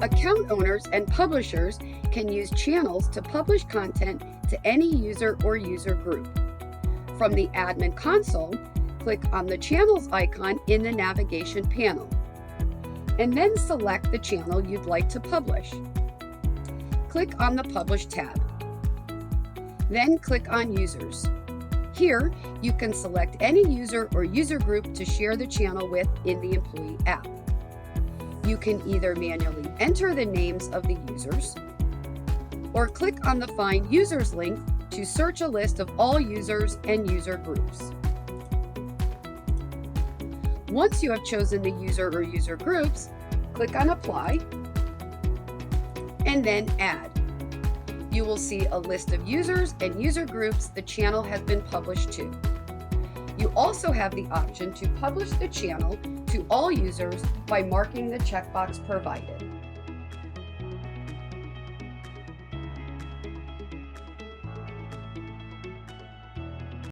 Account owners and publishers can use channels to publish content to any user or user group. From the admin console, click on the channels icon in the navigation panel, and then select the channel you'd like to publish. Click on the Publish tab. Then click on Users. Here, you can select any user or user group to share the channel with in the Employee app. You can either manually enter the names of the users, or click on the Find Users link to search a list of all users and user groups. Once you have chosen the user or user groups, click on Apply, and then Add. You will see a list of users and user groups the channel has been published to. You also have the option to publish the channel to all users by marking the checkbox provided.